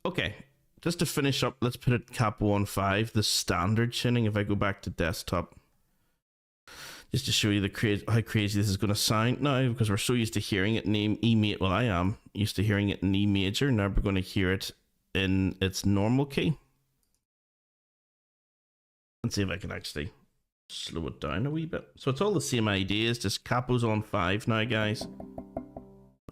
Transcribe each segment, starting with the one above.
Okay, just to finish up, let's put it capo on 5, the standard tuning. If I go back to desktop, just to show you how crazy this is going to sound now, because we're so used to hearing it in E major. Well, I am used to hearing it in E major. Now we're going to hear it in its normal key. Let's see if I can actually slow it down a wee bit. So it's all the same ideas, just capo's on 5 now, guys.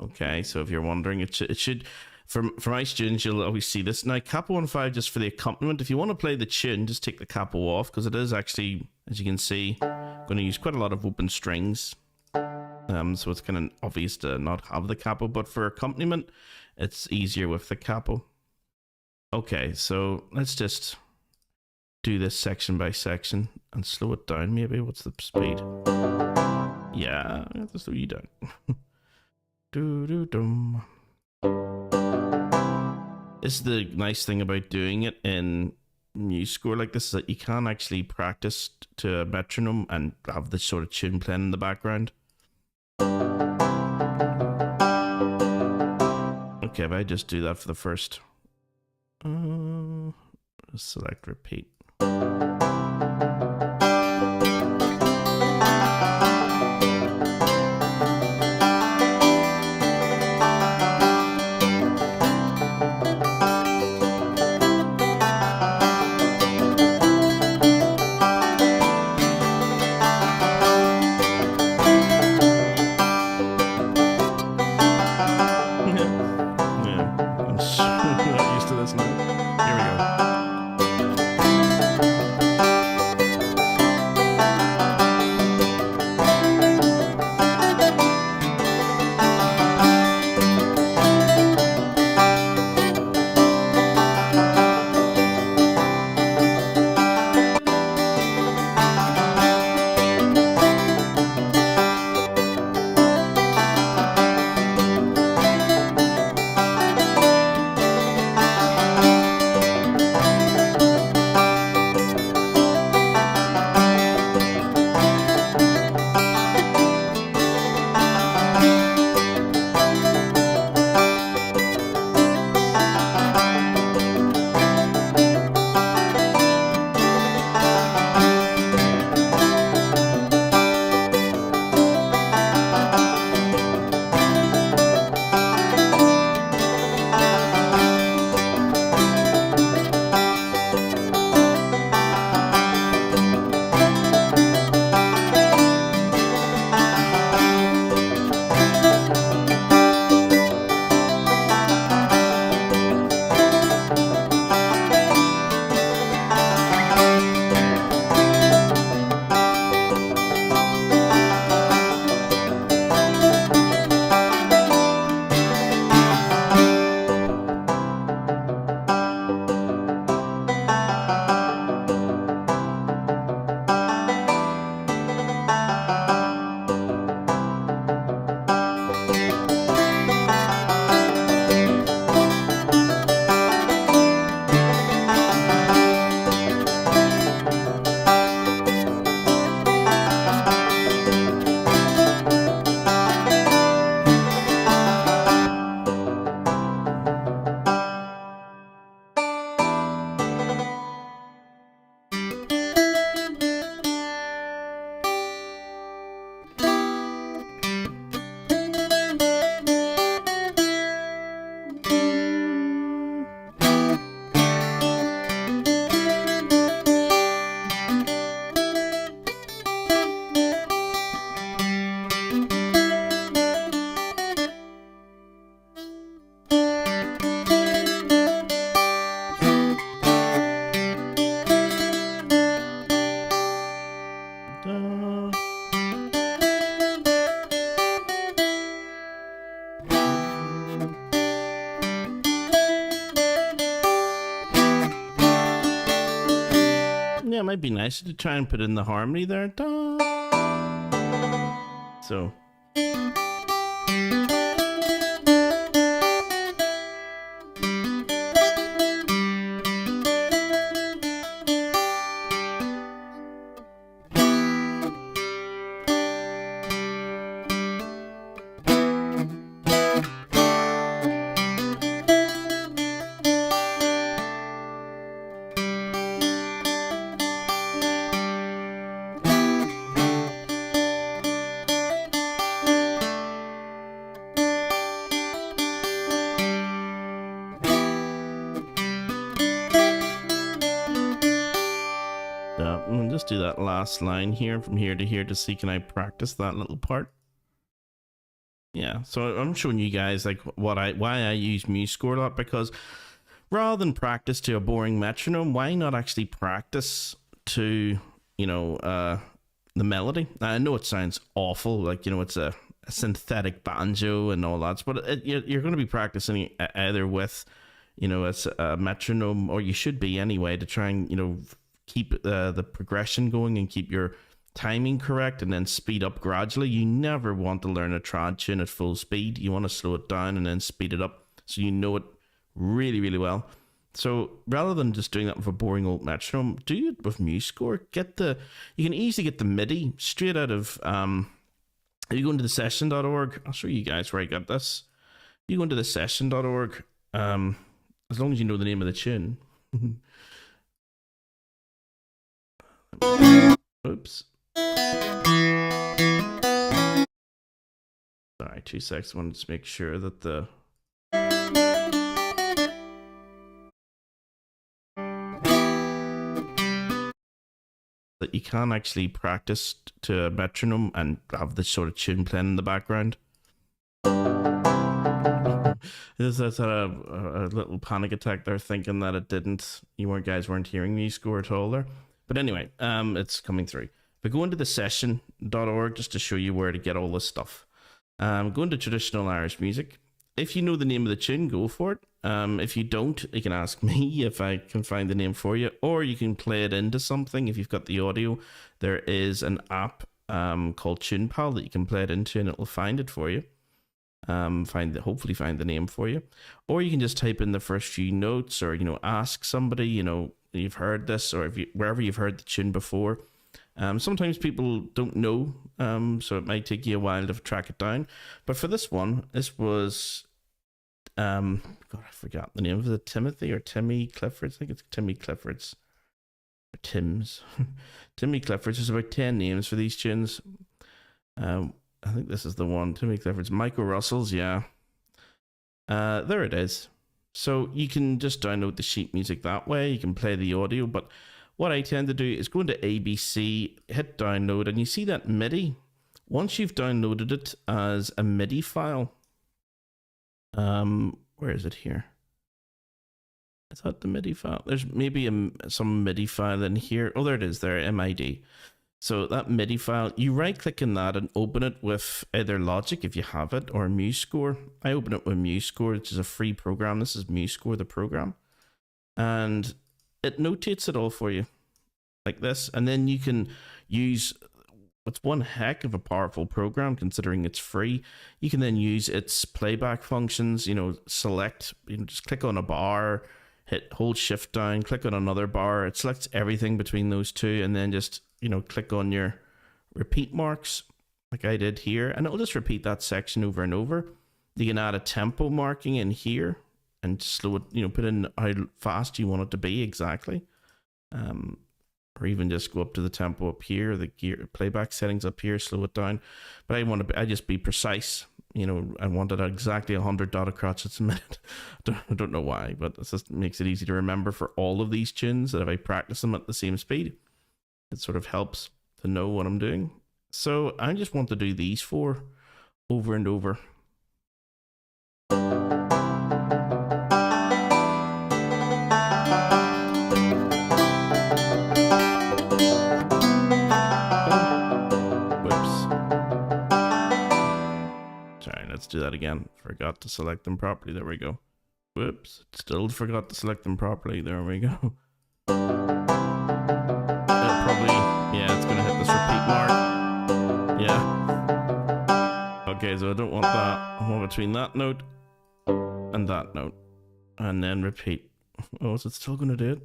Okay, so if you're wondering, it should for my students, you'll always see this. Now, capo on 5 just for the accompaniment. If you want to play the tune, just take the capo off, because it is actually, as you can see, going to use quite a lot of open strings. So it's kind of obvious to not have the capo, but for accompaniment, it's easier with the capo. Okay, so let's just do this section by section and slow it down maybe. What's the speed? Yeah, I have to slow you down. Do-do-dum. This is the nice thing about doing it in MuseScore like this, is that you can actually practice to a metronome and have this sort of tune playing in the background. Okay, if I just do that for the first, select repeat. Yeah, it might be nice to try and put in the harmony there. Da. So. do that last line here from here to here to see can I practice that little part. Yeah, so I'm showing you guys like why I use MuseScore a lot, because rather than practice to a boring metronome, why not actually practice to, you know, the melody? I know it sounds awful, like, you know, it's a synthetic banjo and all that, but you're going to be practicing either with, you know, a metronome, or you should be anyway, to try and, you know, keep the progression going and keep your timing correct, and then speed up gradually. You never want to learn a trad tune at full speed. You want to slow it down and then speed it up so you know it really, really well. So rather than just doing that with a boring old metronome, do it with MuseScore. You can easily get the MIDI straight out of if you go into the session.org, I'll show you guys where I got this. You go into the session.org, as long as you know the name of the tune. Oops. Sorry, 2 seconds. I wanted to make sure that that you can actually practice to a metronome and have this sort of tune playing in the background. That's had a little panic attack there, thinking that it didn't. Guys weren't hearing MuseScore at all there. But anyway, it's coming through. But go into the session.org just to show you where to get all this stuff. Go into traditional Irish music. If you know the name of the tune, go for it. If you don't, you can ask me if I can find the name for you, or you can play it into something. If you've got the audio, there is an app called TunePal that you can play it into, and it will find it for you. Hopefully find the name for you, or you can just type in the first few notes, or, you know, ask somebody, you know, you've heard this, or wherever you've heard the tune before. Sometimes people don't know, so it might take you a while to track it down. But for this one, this was, God, I forgot the name of it. Timothy or Timmy Clifford. I think it's Timmy Clifford's, or Tim's. Timmy Clifford's. There's about 10 names for these tunes. I think this is the one. Timmy Clifford's. Michael Russell's, yeah. There it is. So you can just download the sheet music that way. You can play the audio, but what I tend to do is go into ABC, hit download, and you see that MIDI. Once you've downloaded it as a MIDI file, where is it here? I thought the MIDI file. There's maybe some MIDI file in here. Oh, there it is. There, MID. So that MIDI file, you right-click on that and open it with either Logic if you have it, or MuseScore. I open it with MuseScore, which is a free program. This is MuseScore, the program, and it notates it all for you like this. And then you can use, it's one heck of a powerful program considering it's free. You can then use its playback functions, you know, select, you know, just click on a bar, hold shift down, click on another bar. It selects everything between those two, and then just, you know, click on your repeat marks like I did here, and it'll just repeat that section over and over. You can add a tempo marking in here and slow it, you know, put in how fast you want it to be exactly. Or even just go up to the tempo up here, the gear playback settings up here, slow it down. But I just be precise. You know, I wanted exactly 100 data crotchets a minute. I don't know why, but it just makes it easy to remember for all of these tunes, that if I practice them at the same speed, it sort of helps to know what I'm doing. So I just want to do these 4 over and over. Let's do that again. Forgot to select them properly. There we go. Whoops. Still forgot to select them properly. There we go. Yeah, it's gonna hit this repeat mark. Yeah. Okay, so I don't want that. I want between that note and that note. And then repeat. Oh, is it still gonna do it?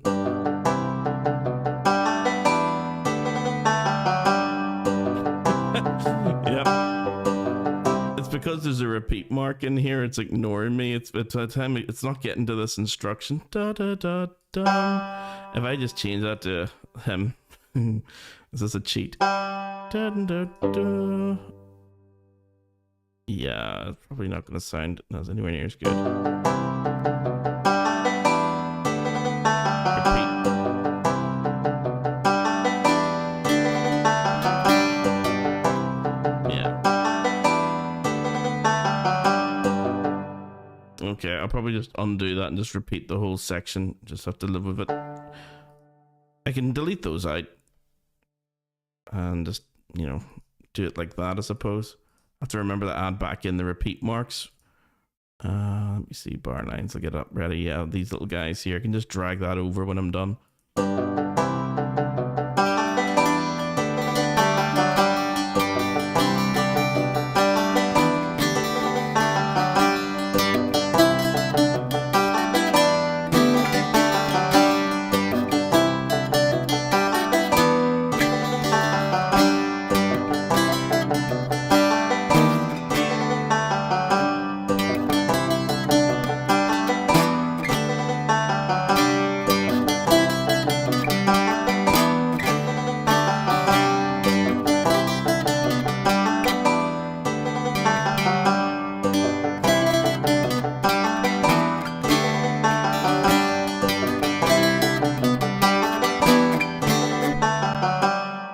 Yep. Because there's a repeat mark in here, it's ignoring me. It's not getting to this instruction. Da da da da. If I just change that to him, is this a cheat? Da da da. Yeah, it's probably not going to sound as anywhere near as good. Repeat. Okay, I'll probably just undo that and just repeat the whole section. Just have to live with it. I can delete those out and just, you know, do it like that, I suppose. I have to remember to add back in the repeat marks. Let me see, bar lines, I'll get up ready. Yeah, these little guys here, I can just drag that over when I'm done.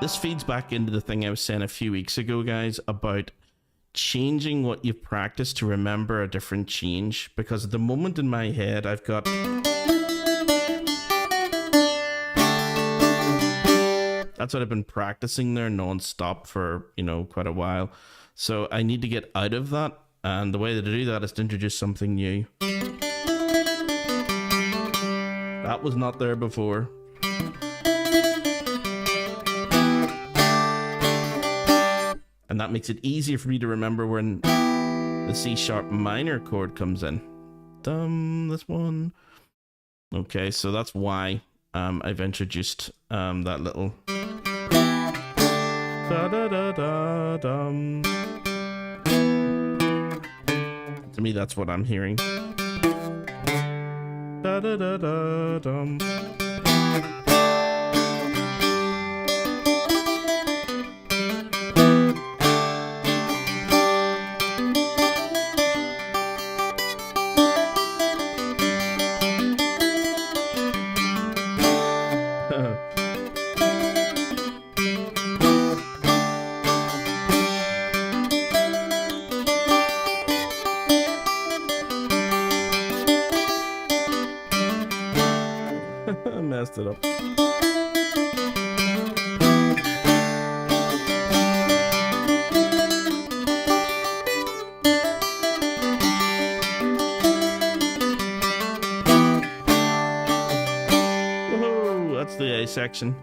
This feeds back into the thing I was saying a few weeks ago, guys, about changing what you've practiced to remember a different change. Because at the moment in my head, I've got... That's what I've been practicing there non-stop for, you know, quite a while. So I need to get out of that. And the way to do that is to introduce something new. That was not there before. And that makes it easier for me to remember when the C sharp minor chord comes in. This one. Okay, so that's why I've introduced that little da da da da dum. To me, that's what I'm hearing. Da da da da dum. I messed it up. Woohoo! That's the A section.